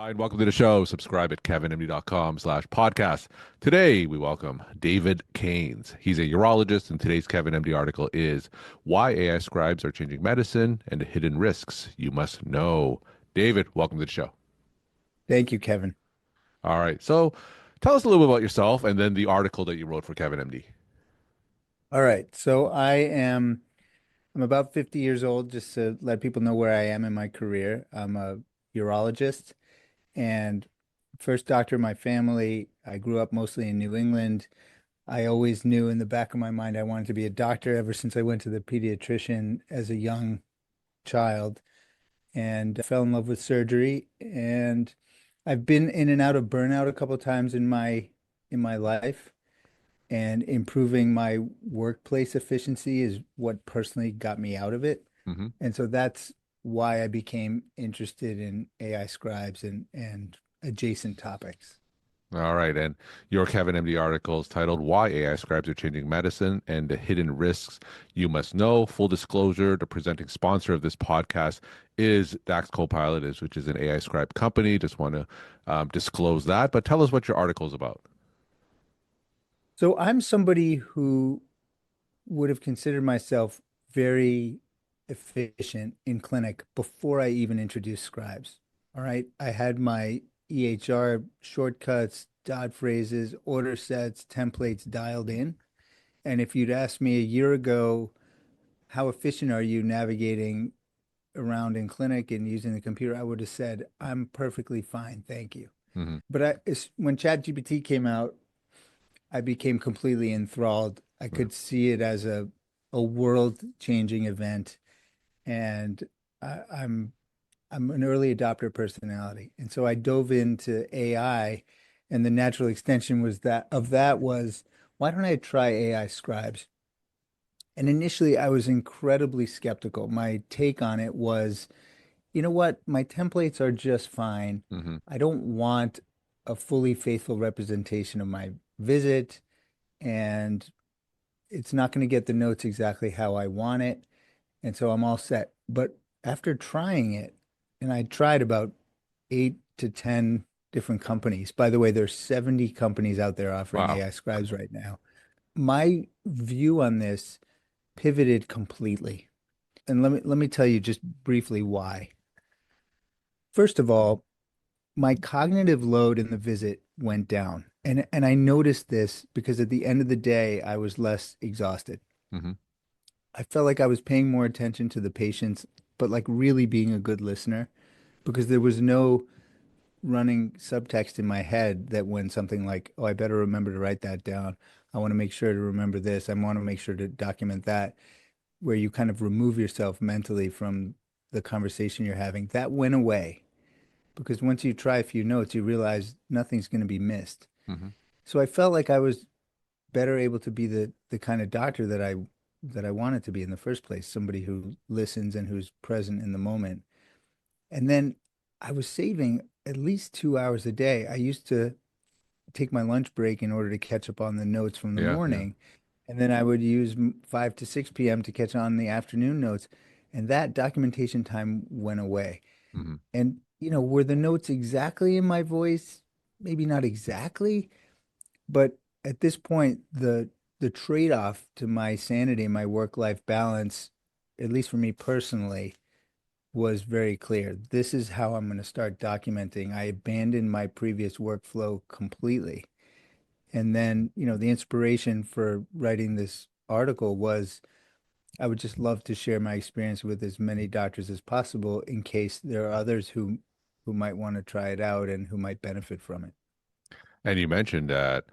Hi, and welcome to the show. Subscribe at kevinmd.com/podcast. Today, we welcome David Canes. He's a urologist, and today's Kevin MD article is Why AI Scribes Are Changing Medicine and the Hidden Risks You Must Know. David, welcome to the show. Thank you, Kevin. All right. So tell us a little bit about yourself and then the article that you wrote for Kevin MD. All right. I'm about 50 years old, just to let people know where I am in my career. I'm a urologist and first doctor in my family. I grew up mostly in New England. I always knew in the back of my mind I wanted to be a doctor ever since I went to the pediatrician as a young child and fell in love with surgery. And I've been in and out of burnout a couple of times in my life. And improving my workplace efficiency is what personally got me out of it. Hmm. And so that's why I became interested in AI scribes and adjacent topics. All right. And your Kevin MD article is titled Why AI Scribes Are Changing Medicine and the Hidden Risks You Must Know. Full disclosure, the presenting sponsor of this podcast is Dragon Copilot, which is an AI scribe company. Just want to disclose that. But tell us what your article is about. So I'm somebody who would have considered myself very efficient in clinic before I even introduced scribes. All right. I had my EHR shortcuts, dot phrases, order sets, templates dialed in. And if you'd asked me a year ago, how efficient are you navigating around in clinic and using the computer, I would have said, I'm perfectly fine. Thank you. Hmm. When ChatGPT came out, I became completely enthralled. I Yeah. could see it as a world-changing event, and I'm an early adopter personality, and so I dove into AI, and the natural extension was why don't I try AI scribes? And initially, I was incredibly skeptical. My take on it was, you know what? My templates are just fine. Hmm. I don't want a fully faithful representation of my visit, and it's not going to get the notes exactly how I want it. And so I'm all set. But after trying it, and I tried about 8 to 10 different companies. By the way, there's 70 companies out there offering Wow. AI scribes right now. My view on this pivoted completely. And let me tell you just briefly why. First of all, my cognitive load in the visit went down. And I noticed this because at the end of the day, I was less exhausted. Hmm. I felt like I was paying more attention to the patients, but like really being a good listener because there was no running subtext in my head that when something like, oh, I better remember to write that down. I want to make sure to remember this. I want to make sure to document that, where you kind of remove yourself mentally from the conversation you're having. That went away because once you try a few notes, you realize nothing's going to be missed. Hmm. So I felt like I was better able to be the kind of doctor that I wanted to be in the first place, somebody who listens and who's present in the moment. And then I was saving at least 2 hours a day. I used to take my lunch break in order to catch up on the notes from the Yeah. Yeah. morning. And then I would use 5 to 6 p.m. to catch on the afternoon notes. And that documentation time went away. Hmm. And, were the notes exactly in my voice? Maybe not exactly, but at this point, the trade-off to my sanity, my work-life balance, at least for me personally, was very clear. This is how I'm going to start documenting. I abandoned my previous workflow completely. And then, the inspiration for writing this article was I would just love to share my experience with as many doctors as possible in case there are others who might want to try it out and who might benefit from it. And you mentioned that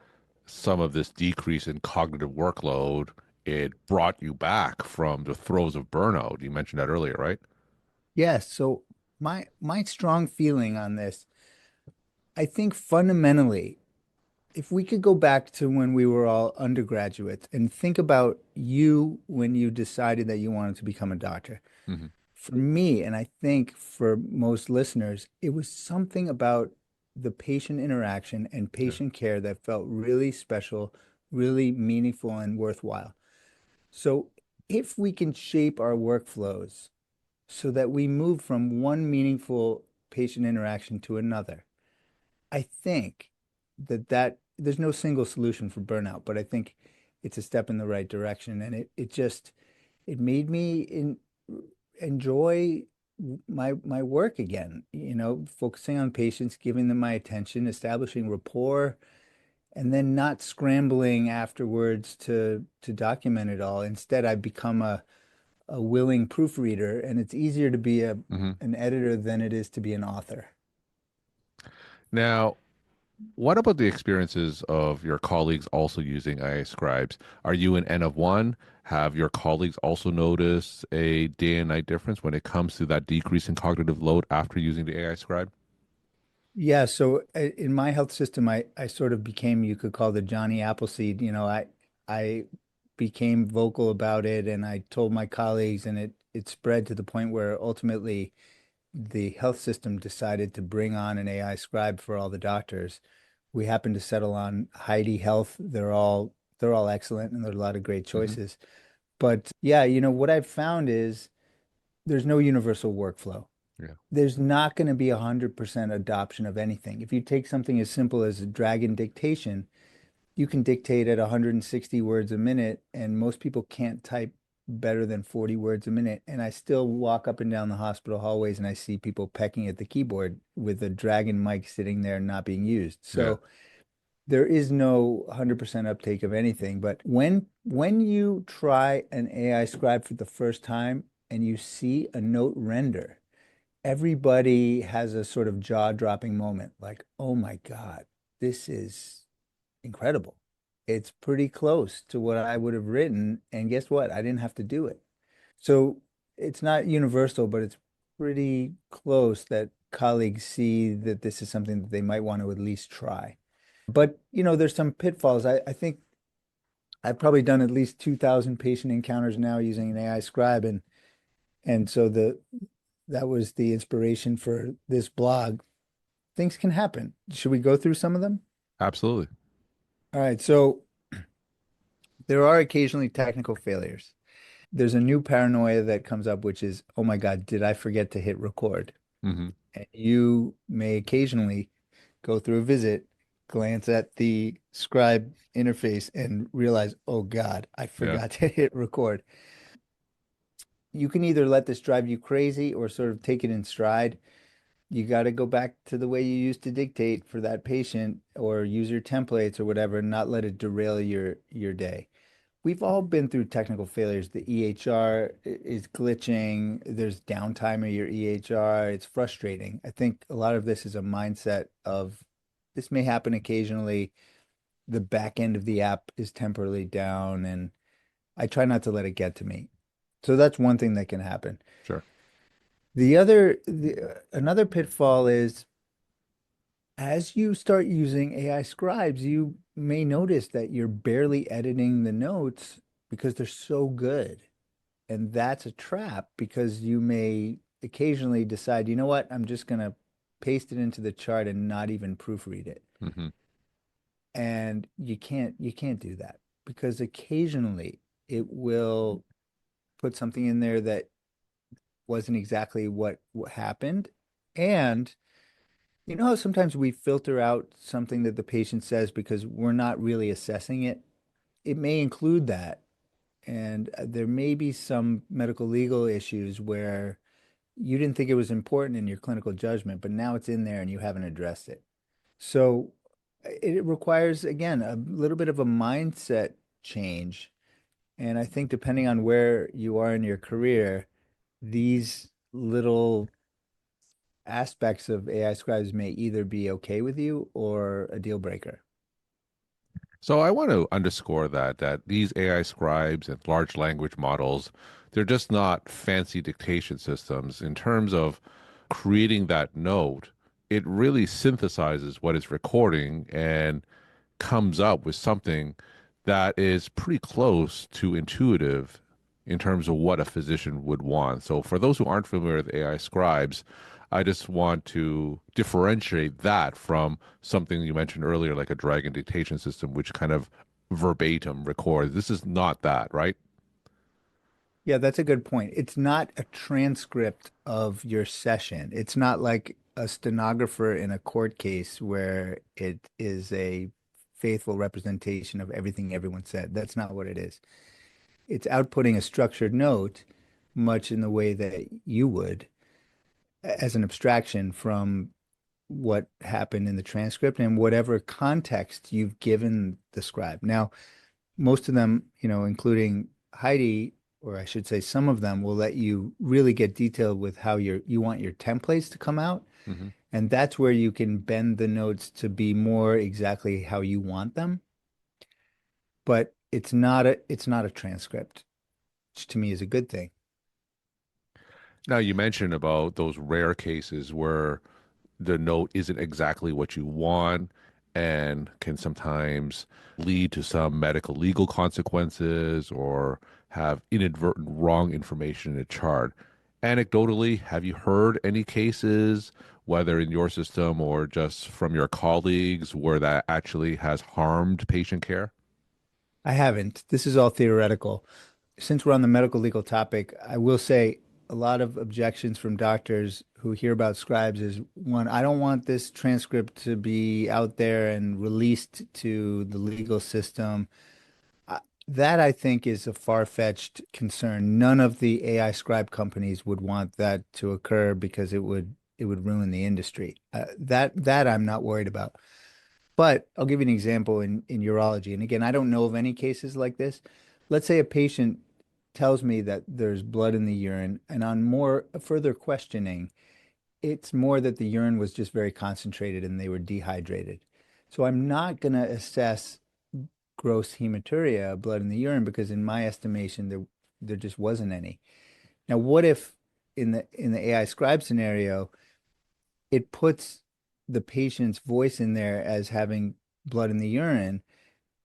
some of this decrease in cognitive workload, it brought you back from the throes of burnout. You mentioned that earlier, right? Yes, so my strong feeling on this, I think fundamentally, if we could go back to when we were all undergraduates and think about you when you decided that you wanted to become a doctor. Hmm. For me, and I think for most listeners, it was something about the patient interaction and Yeah. patient care that felt really special, really meaningful, and worthwhile. So if we can shape our workflows so that we move from one meaningful patient interaction to another. I think that there's no single solution for burnout, but I think it's a step in the right direction. And it made me enjoy my work again, focusing on patients, giving them my attention, establishing rapport, and then not scrambling afterwards to document it all. Instead, I've become a willing proofreader, and it's easier to be Hmm. an editor than it is to be an author. Now, what about the experiences of your colleagues also using AI scribes? Are you an N of one? Have your colleagues also noticed a day and night difference when it comes to that decrease in cognitive load after using the AI scribe? Yeah, so in my health system, I sort of became, you could call the Johnny Appleseed. I became vocal about it, and I told my colleagues, and it spread to the point where ultimately the health system decided to bring on an AI scribe for all the doctors. We happened to settle on Heidi Health. They're all excellent, and there's a lot of great Hmm. choices. But yeah, what I've found is there's no universal workflow. Yeah. There's not going to be 100% adoption of anything. If you take something as simple as a Dragon dictation, you can dictate at 160 words a minute, and most people can't type better than 40 words a minute. And I still walk up and down the hospital hallways and I see people pecking at the keyboard with a Dragon mic sitting there not being used. Yeah. So there is no 100% uptake of anything. But when you try an AI scribe for the first time and you see a note render, everybody has a sort of jaw-dropping moment, like, oh my God, this is incredible. It's pretty close to what I would have written. And guess what? I didn't have to do it. So it's not universal, but it's pretty close that colleagues see that this is something that they might want to at least try. But, there's some pitfalls. I think I've probably done at least 2,000 patient encounters now using an AI scribe. And so that was the inspiration for this blog. Things can happen. Should we go through some of them? Absolutely. All right. So there are occasionally technical failures. There's a new paranoia that comes up, which is, oh my God, did I forget to hit record? Hmm. And you may occasionally go through a visit, glance at the scribe interface, and realize, oh God, I Yeah. forgot to hit record. You can either let this drive you crazy or sort of take it in stride. You got to go back to the way you used to dictate for that patient or use your templates or whatever, and not let it derail your day. We've all been through technical failures. The EHR is glitching. There's downtime of your EHR. It's frustrating. I think a lot of this is a mindset of this may happen occasionally. The back end of the app is temporarily down, and I try not to let it get to me. So that's one thing that can happen. Sure. Another pitfall is as you start using AI scribes, you may notice that you're barely editing the notes because they're so good. And that's a trap because you may occasionally decide, you know what, I'm just going to paste it into the chart and not even proofread it. Hmm. And you can't do that because occasionally it will put something in there that wasn't exactly what happened. And you know how sometimes we filter out something that the patient says because we're not really assessing it? It may include that. And there may be some medical legal issues where you didn't think it was important in your clinical judgment, but now it's in there and you haven't addressed it. So it requires, again, a little bit of a mindset change. And I think depending on where you are in your career, these little aspects of AI scribes may either be okay with you or a deal breaker. So I want to underscore that these AI scribes and large language models, they're just not fancy dictation systems. In terms of creating that note, it really synthesizes what it's recording and comes up with something that is pretty close to intuitive in terms of what a physician would want. So, for those who aren't familiar with AI scribes, I just want to differentiate that from something you mentioned earlier, like a Dragon dictation system, which kind of verbatim records. This is not that, right? Yeah, that's a good point. It's not a transcript of your session. It's not like a stenographer in a court case where it is a faithful representation of everything everyone said. That's not what it is. It's outputting a structured note, much in the way that you would, as an abstraction from what happened in the transcript and whatever context you've given the scribe. Now, most of them, including Heidi, or I should say some of them, will let you really get detailed with how you want your templates to come out. Hmm. And that's where you can bend the notes to be more exactly how you want them. But it's not a transcript, which to me is a good thing. Now, you mentioned about those rare cases where the note isn't exactly what you want and can sometimes lead to some medical legal consequences or have inadvertent wrong information in a chart. Anecdotally, have you heard any cases, whether in your system or just from your colleagues, where that actually has harmed patient care? I haven't. This is all theoretical. Since we're on the medical legal topic, I will say a lot of objections from doctors who hear about scribes is one, I don't want this transcript to be out there and released to the legal system. That I think is a far-fetched concern. None of the AI scribe companies would want that to occur because it would ruin the industry. That I'm not worried about. But I'll give you an example in urology. And again, I don't know of any cases like this. Let's say a patient tells me that there's blood in the urine, and on more further questioning, it's more that the urine was just very concentrated and they were dehydrated. So I'm not going to assess gross hematuria, blood in the urine, because in my estimation, there just wasn't any. Now, what if in the AI scribe scenario, it puts the patient's voice in there as having blood in the urine,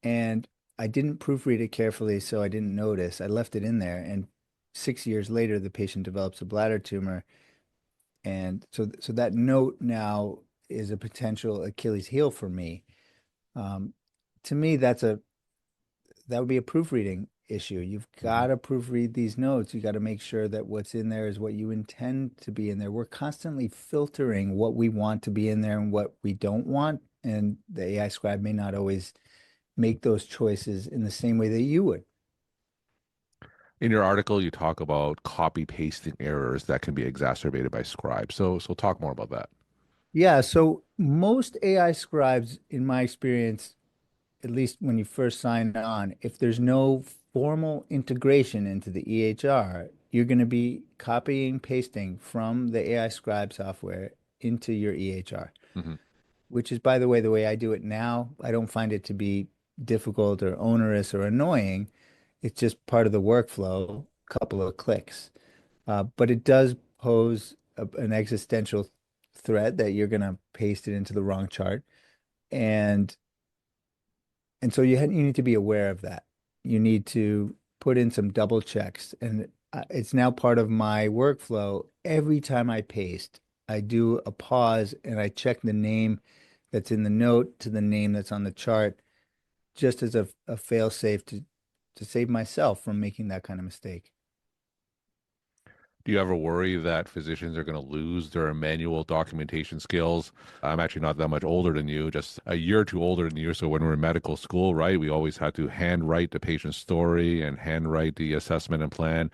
and I didn't proofread it carefully, so I didn't notice. I left it in there, and 6 years later, the patient develops a bladder tumor, and so that note now is a potential Achilles heel for me. Um, to me, that would be a proofreading issue. You've got Mhm. to proofread these notes. You got to make sure that what's in there is what you intend to be in there. We're constantly filtering what we want to be in there and what we don't want, and the AI scribe may not always make those choices in the same way that you would. In your article, you talk about copy pasting errors that can be exacerbated by scribes. So talk more about that. Yeah, so most AI scribes, in my experience, at least when you first sign on, if there's no formal integration into the EHR, you're going to be copying, pasting from the AI scribe software into your EHR, Hmm. which is, by the way I do it now. I don't find it to be difficult or onerous or annoying. It's just part of the workflow, a couple of clicks. But it does pose an existential threat that you're going to paste it into the wrong chart. And And so you need to be aware of that. You need to put in some double checks. And it's now part of my workflow. Every time I paste, I do a pause and I check the name that's in the note to the name that's on the chart, just as a fail safe to save myself from making that kind of mistake. Do you ever worry that physicians are going to lose their manual documentation skills? I'm actually not that much older than you, just a year or two older than you. So when we were in medical school, right, we always had to handwrite the patient's story and handwrite the assessment and plan.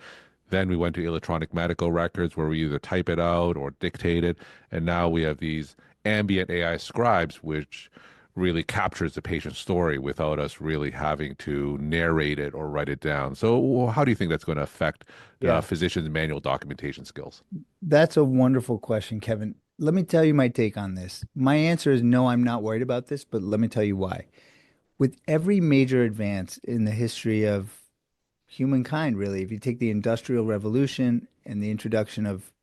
Then we went to electronic medical records where we either type it out or dictate it. And now we have these ambient AI scribes, which really captures the patient's story without us really having to narrate it or write it down. So, how do you think that's going to affect the Yeah, physician's manual documentation skills? that's a wonderful question, Kevin. Let me tell you my take on this. My answer is no, I'm not worried about this, but let me tell you why. With every major advance in the history of humankind, really. If you take the Industrial Revolution and the introduction of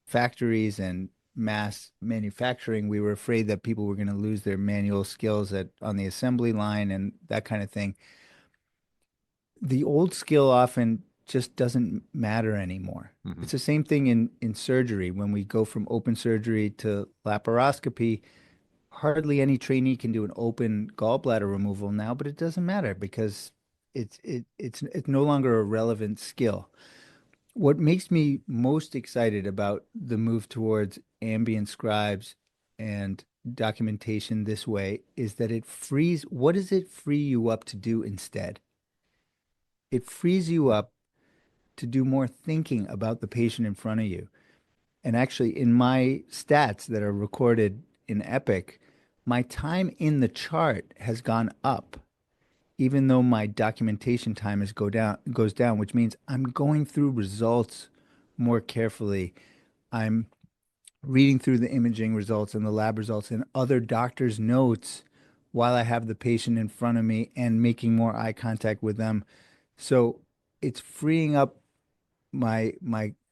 factories and mass manufacturing, we were afraid that people were going to lose their manual skills on the assembly line and that kind of thing. The old skill often just doesn't matter anymore. Hmm. It's the same thing in surgery. When we go from open surgery to laparoscopy, hardly any trainee can do an open gallbladder removal now, but it doesn't matter because it's no longer a relevant skill. What makes me most excited about the move towards ambient scribes and documentation this way is that what does it free you up to do instead? It frees you up to do more thinking about the patient in front of you. And actually, in my stats that are recorded in Epic, my time in the chart has gone up, even though my documentation time goes down, which means I'm going through results more carefully. I'm reading through the imaging results and the lab results and other doctors' notes while I have the patient in front of me and making more eye contact with them. So it's freeing up my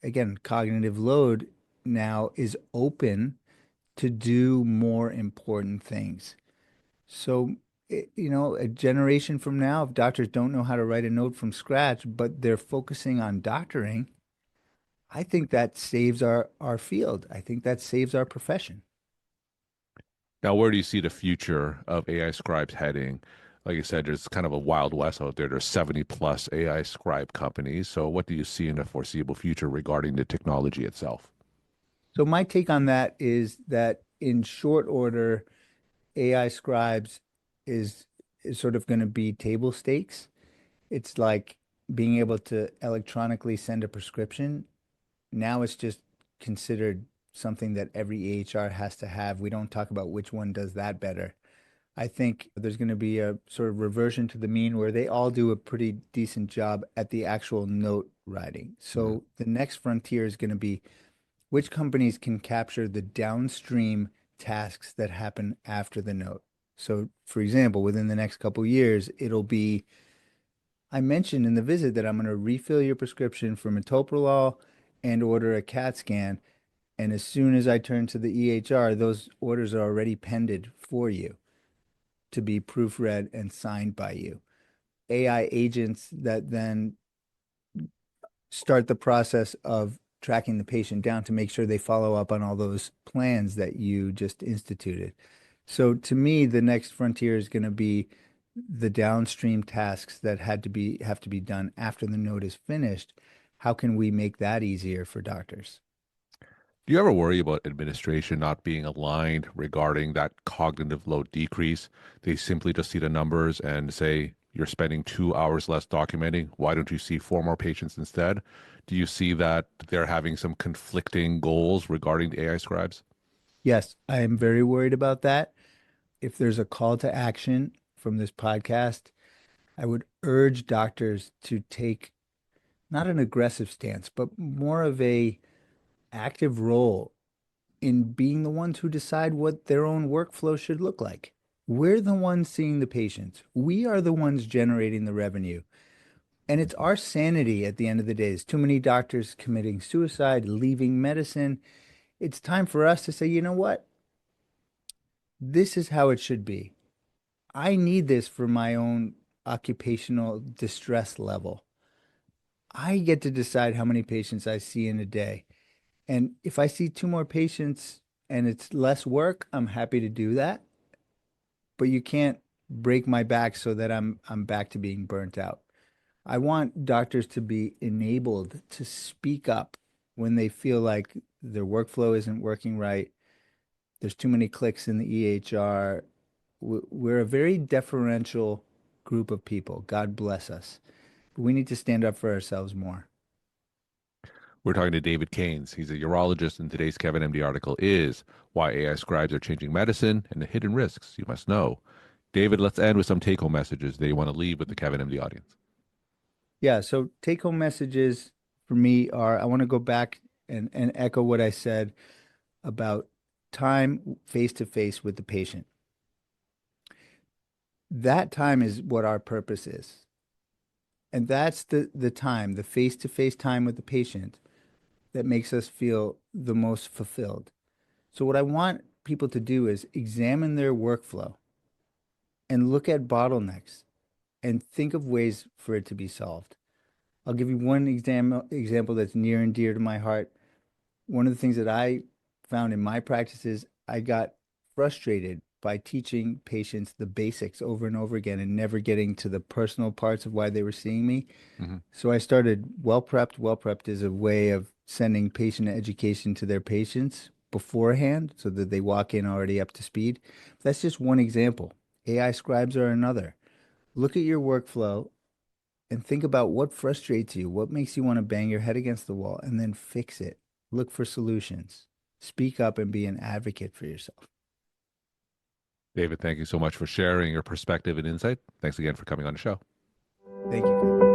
again, cognitive load now is open to do more important things. So, a generation from now, if doctors don't know how to write a note from scratch, but they're focusing on doctoring, I think that saves our field. I think that saves our profession. Now, where do you see the future of AI scribes heading? Like I said, there's kind of a wild west out there. There's 70 plus AI scribe companies. So, what do you see in the foreseeable future regarding the technology itself? So my take on that is that in short order, AI scribes is is sort of going to be table stakes. It's like being able to electronically send a prescription. Now it's just considered something that every EHR has to have. We don't talk about which one does that better. I think there's going to be a sort of reversion to the mean where they all do a pretty decent job at the actual note writing. Mhm. So the next frontier is going to be which companies can capture the downstream tasks that happen after the note. So, for example, within the next couple of years, it'll be I mentioned in the visit that I'm going to refill your prescription for metoprolol and order a CAT scan. And as soon as I turn to the EHR, those orders are already pended for you to be proofread and signed by you. AI agents that then start the process of tracking the patient down to make sure they follow up on all those plans that you just instituted. So to me, the next frontier is going to be the downstream tasks that have to be done after the note is finished. How can we make that easier for doctors? Do you ever worry about administration not being aligned regarding that cognitive load decrease? They simply just see the numbers and say, you're spending 2 hours less documenting. Why don't you see four more patients instead? Do you see that they're having some conflicting goals regarding the AI scribes? Yes, I am very worried about that. If there's a call to action from this podcast, I would urge doctors to take not an aggressive stance, but more of a active role in being the ones who decide what their own workflow should look like. We're the ones seeing the patients. We are the ones generating the revenue. And it's our sanity at the end of the day. There's too many doctors committing suicide, leaving medicine. It's time for us to say, you know what? This is how it should be. I need this for my own occupational distress level. I get to decide how many patients I see in a day. And if I see two more patients and it's less work, I'm happy to do that. But you can't break my back so that I'm back to being burnt out. I want doctors to be enabled to speak up when they feel like their workflow isn't working right. There's too many clicks in the EHR. We're a very deferential group of people. God bless us. But we need to stand up for ourselves more. We're talking to David Canes. He's a urologist, and today's Kevin MD article is Why AI Scribes Are Changing Medicine and the Hidden Risks You Must Know. David, let's end with some take home messages that you want to leave with the Kevin MD audience. Yeah, so take home messages for me are I want to go back and echo what I said about time face to face with the patient. That time is what our purpose is. And that's the time, the face to face time with the patient that makes us feel the most fulfilled. So, what I want people to do is examine their workflow and look at bottlenecks and think of ways for it to be solved. I'll give you one example that's near and dear to my heart. One of the things that I found in my practice is I got frustrated by teaching patients the basics over and over again and never getting to the personal parts of why they were seeing me. Mhm. So I started well prepped. Well prepped is a way of sending patient education to their patients, beforehand so that they walk in already up to speed. That's just one example. AI scribes are another. Look at your workflow and think about what frustrates you, what makes you want to bang your head against the wall, and then fix it. Look for solutions. Speak up and be an advocate for yourself. David, thank you so much for sharing your perspective and insight. Thanks again for coming on the show. Thank you, Kevin.